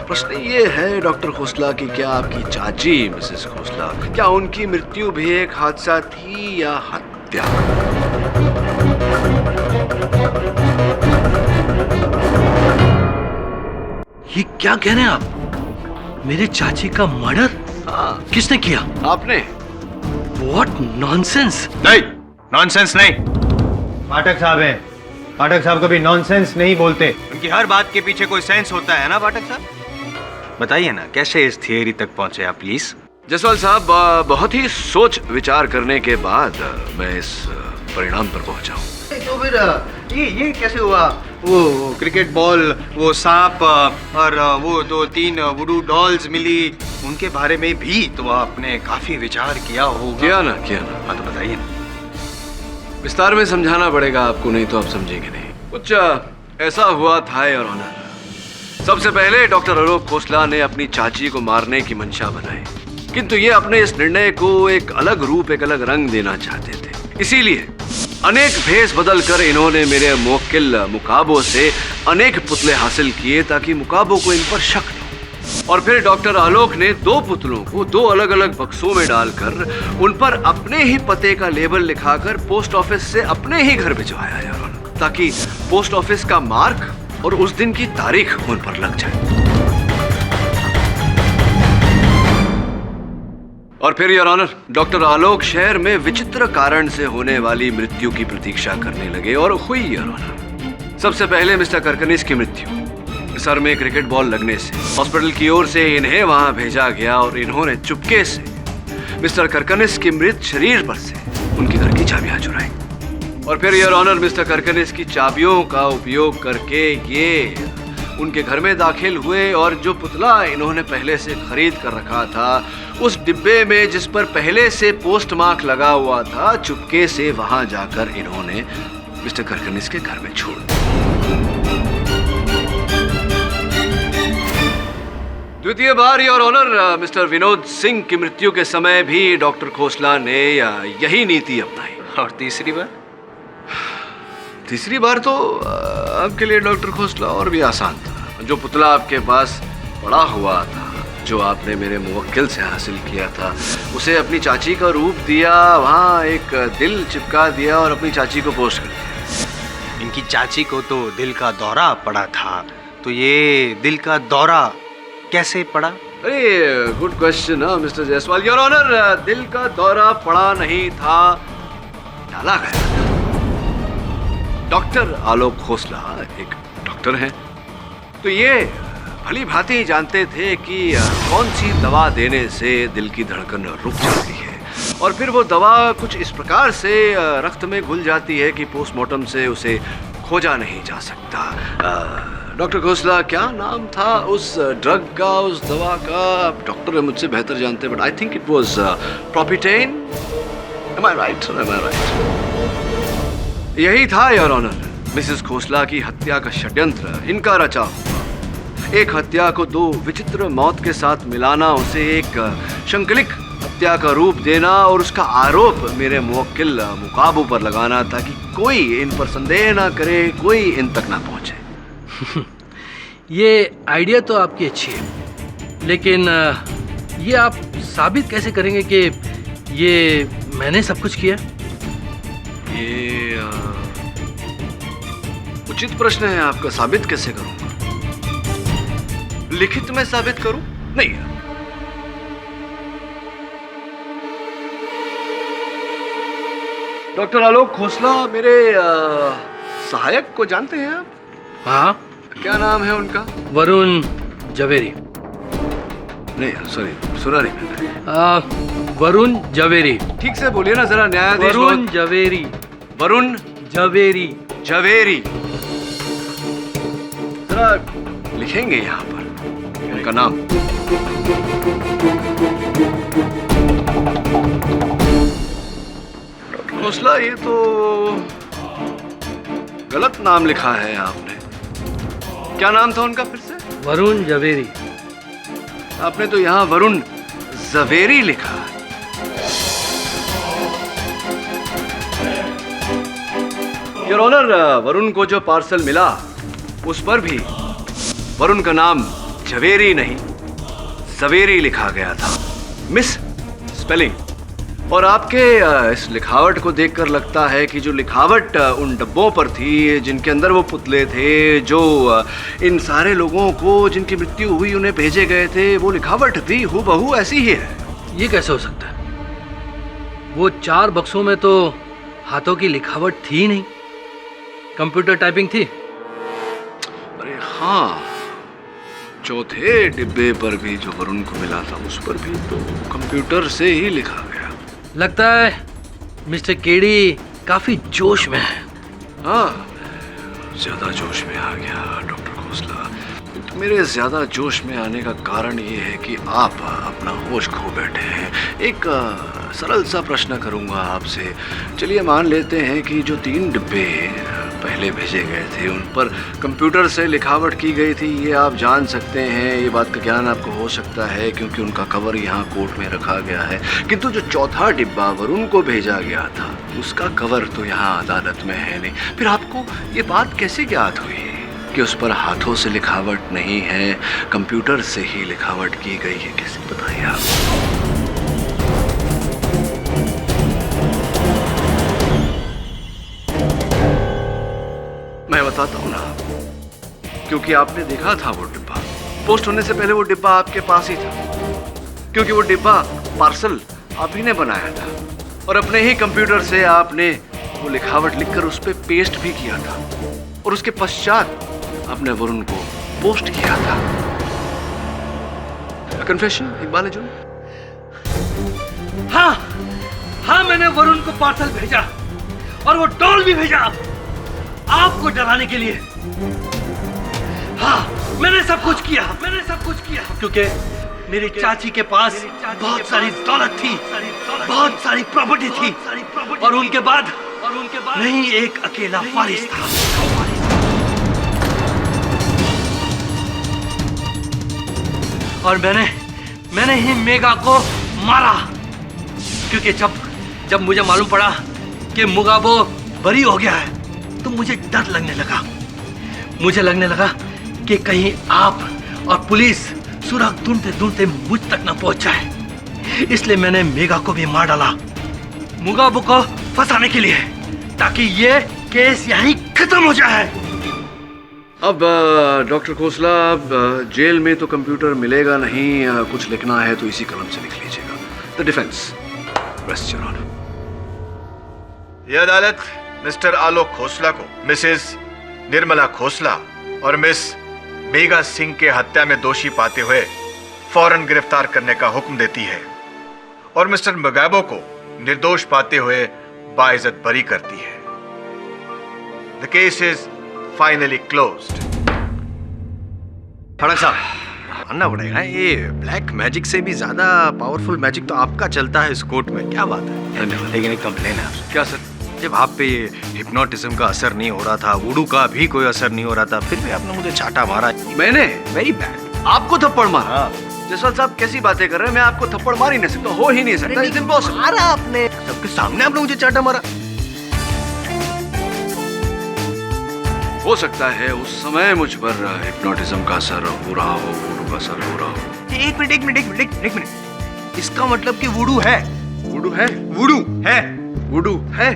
प्रश्न ये है डॉक्टर खोसला कि क्या आपकी चाची मिसेस खोसला, क्या उनकी मृत्यु भी एक हादसा थी या हत्या? ये क्या कह रहे हैं आप? मेरे चाची का मर्डर? हाँ। किसने किया? आपने। What nonsense? नहीं, नॉनसेंस नहीं। पाठक साहब हैं, पाठक साहब कभी नॉनसेंस नहीं बोलते। उनकी हर बात के पीछे कोई सेंस होता है ना पाठक साहब? बताइए ना, कैसे इस थियरी तक पहुंचे आप प्लीज? जसवाल साहब, बहुत ही सोच विचार करने के बाद मैं इस परिणाम पर पहुंचा हूँ। तो फिर ये कैसे हुआ? वो क्रिकेट बॉल, वो सांप और वो 2-3 वुडू डॉल्स मिली, उनके बारे में भी तो आपने काफी विचार किया होगा। किया ना। हाँ तो बताइए ना। विस्तार में समझाना पड़ेगा आपको, नहीं तो आप समझेंगे नहीं। कुछ ऐसा हुआ था योर ऑनर। सबसे पहले डॉक्टर आलोक खोसला ने अपनी चाची को मारने की मंशा बनाई, किंतु ये अपने इस निर्णय को एक अलग रूप, एक अलग रंग देना चाहते थे। इसीलिए अनेक भेष बदल कर इन्होंने मेरे मुवक्किल मुकाबो से अनेक पुतले हासिल किए ताकि मुकाबो को इन पर शक न हो। और फिर डॉक्टर आलोक ने 2 पुतलों को 2 अलग अलग बक्सों में डालकर उन पर अपने ही पते का लेबल लिखाकर पोस्ट ऑफिस से अपने ही घर भिजवाया यार, ताकि पोस्ट ऑफिस का मार्क और उस दिन की तारीख उन पर लग जाए। और फिर योर ऑनर, डॉक्टर आलोक शहर में विचित्र कारण से होने वाली मृत्यु की प्रतीक्षा करने लगे और हुई योर ऑनर। सबसे पहले मिस्टर करकनिस की मृत्यु। सर में क्रिकेट बॉल लगने से हॉस्पिटल की ओर से इन्हें वहां भेजा गया और इन्होंने चुपके से मिस्टर करकनिस के मृत शरीर पर से उनके घर की चाबियां चुराई। और फिर योर ऑनर, मिस्टर करकनिस की चाबियों का उपयोग करके ये उनके घर में दाखिल हुए और जो पुतला इन्होंने पहले से खरीद कर रखा था उस डिब्बे में जिस पर पहले से पोस्ट मार्क लगा हुआ था, चुपके से वहां जाकर इन्होंने मिस्टर करकनिस के घर में छोड़ दिया। द्वितीय बार your honour Mr Vinod Singh की मृत्यु के समय भी डॉक्टर खोसला ने यही नीति अपनाई। और तीसरी बार? तीसरी बार तो आपके लिए डॉक्टर खोसला और भी आसान था। जो पुतला आपके पास पड़ा हुआ था, जो आपने मेरे मुवक्किल से हासिल किया था, उसे अपनी चाची का रूप दिया, वहाँ एक दिल चिपका दिया और अपनी चाची को पोस्ट कर दिया। इनकी चाची को तो दिल का दौरा पड़ा था, तो ये दिल का दौरा कैसे पड़ा? अरे good question mister Jaiswal. Your honour, दिल का दौरा पड़ा नहीं था, डाला गया था। डॉक्टर आलोक खोसला एक डॉक्टर हैं, तो ये भली भांति जानते थे कि कौन सी दवा देने से दिल की धड़कन रुक जाती है, और फिर वो दवा कुछ इस प्रकार से रक्त में घुल जाती है कि पोस्टमार्टम से उसे खोजा नहीं जा सकता। डॉक्टर खोसला, क्या नाम था उस ड्रग का, उस दवा का? डॉक्टर है, मुझसे बेहतर जानते हैं, but I think it was propitane. Am I right, sir? Am I right? यही था योर ऑनर मिसेस खोसला की हत्या का षड्यंत्र, इनका रचा हुआ। एक हत्या को दो विचित्र मौत के साथ मिलाना, उसे एक शंकलिक हत्या का रूप देना और उसका आरोप मेरे मुवक्किल मुकाबू पर लगाना ताकि कोई इन पर संदेह ना करे, कोई इन तक ना पहुंचे। ये आइडिया तो आपकी अच्छी है, लेकिन ये आप साबित कैसे करेंगे कि ये मैंने सब कुछ किया? ये उचित प्रश्न है आपका। साबित कैसे करूंगा? लिखित में साबित करूं? नहीं। डॉक्टर आलोक खोसला मेरे सहायक को जानते हैं आप? हाँ। क्या नाम है उनका? वरुण जवेरी। नहीं, सॉरी, सुना नहीं मैंने। वरुण जवेरी। ठीक से बोलिए ना जरा, न्यायाधीश। वरुण जवेरी। वरुण जवेरी। जवेरी। जरा लिखेंगे यहाँ पर उनका नाम। डॉक्टर खोसला, ये तो गलत नाम लिखा है आपने। क्या नाम था उनका फिर से? वरुण जवेरी। आपने तो यहाँ वरुण जवेरी लिखा है। योर ऑनर, वरुण को जो पार्सल मिला उस पर भी वरुण का नाम जवेरी नहीं, जवेरी लिखा गया था। Miss spelling. और आपके इस लिखावट को देखकर लगता है कि जो लिखावट उन डब्बों पर थी जिनके अंदर वो पुतले थे, जो इन सारे लोगों को जिनकी मृत्यु हुई उन्हें भेजे गए थे, वो लिखावट भी हूबहू ऐसी ही है। ये कैसे हो सकता है? वो 4 बक्सों में तो हाथों की लिखावट थी ही नहीं, कंप्यूटर टाइपिंग थी। अरे हाँ, चौथे डिब्बे पर भी जो वरुण को मिला था उस पर भी तो कंप्यूटर से ही लिखा गया। लगता है मिस्टर केडी काफी जोश में है। हाँ, ज्यादा जोश में आ गया डॉक्टर खोसला। तो मेरे ज्यादा जोश में आने का कारण ये है कि आप अपना होश खो बैठे हैं। एक सरल सा प्रश्न करूंगा आपसे। चलिए मान लेते हैं कि जो 3 डिब्बे पहले भेजे गए थे उन पर कंप्यूटर से लिखावट की गई थी, ये आप जान सकते हैं, ये बात का ज्ञान आपको हो सकता है क्योंकि उनका कवर यहाँ कोर्ट में रखा गया है। किंतु जो चौथा डिब्बा वरुण को भेजा गया था उसका कवर तो यहाँ अदालत में है नहीं। फिर आपको ये बात कैसे ज्ञात हुई कि उस पर हाथों से लिखावट नहीं है, कंप्यूटर से ही लिखावट की गई है? कैसे बताइए आप? मैं बताता हूँ ना, क्योंकि आपने देखा था वो डिब्बा। पोस्ट होने से पहले वो डिब्बा आपके पास ही था, क्योंकि वो डिब्बा पार्सल आप ही ने बनाया था और अपने ही कंप्यूटर से आपने वो लिखावट लिखकर उस पर पेस्ट भी किया था और उसके पश्चात आपने वरुण को पोस्ट किया था। कन्फेशन इकबाल अर्जुन? हाँ, हाँ, मैंने वरुण को पार्सल भेजा और वो डॉल भी भेजा आपको डराने के लिए। हाँ, मैंने सब कुछ किया, क्योंकि मेरी चाची के पास बहुत सारी दौलत थी, बहुत सारी प्रॉपर्टी थी और उनके बाद नहीं एक अकेला वारिस था। और मैंने ही मेगा को मारा, क्योंकि जब मुझे मालूम पड़ा कि मुगाबो बरी हो गया है तो मुझे डर लगने लगा। मुझे लगने लगा कि कहीं आप और पुलिस सुराग ढूंढते ढूंढते मुझ तक न पहुंच जाए, इसलिए मैंने मेगा को भी मार डाला मुगाबो को फंसाने के लिए, ताकि ये केस यहीं खत्म हो जाए। अब डॉक्टर खोसला, अब जेल में तो कंप्यूटर मिलेगा नहीं, कुछ लिखना है तो इसी कलम से लिख लीजिएगा। The defence rest your honour. यह अदालत मिस्टर आलोक खोसला को मिसेस निर्मला खोसला और मिस मेगा सिंह के हत्या में दोषी पाते हुए फौरन गिरफ्तार करने का हुक्म देती है और मिस्टर मुगाबो को निर्दोष पाते हुए बाइज्जत बरी करती है। The case is finally closed. Phadak साहब मानना पड़ेगा, ये ब्लैक मैजिक से भी ज्यादा पावरफुल मैजिक तो आपका चलता है इस कोर्ट में। क्या बात है। लेकिन एक कंप्लेन है आपसे। क्या सर? जब आप पे ये हिप्नोटिज्म का असर नहीं हो रहा था, वुडू का भी कोई असर नहीं हो रहा था, फिर भी आपने मुझे चाटा मारा। मैंने? Very bad. आपको थप्पड़ मारा? जसवाल साहब कैसी बातें कर रहे हैं? मैं आपको थप्पड़ मार ही नहीं सकता, हो ही नहीं सकता। It's impossible. मारा आपने, सबके सामने आपने मुझे चाटा मारा। हो सकता है उस समय मुझ पर हिप्नोटिज्म का असर हो रहा हो, वुडू का असर हो रहा हो। एक मिनट, इसका मतलब कि वुडू है। वुडू है? वुडू है। वुडू है?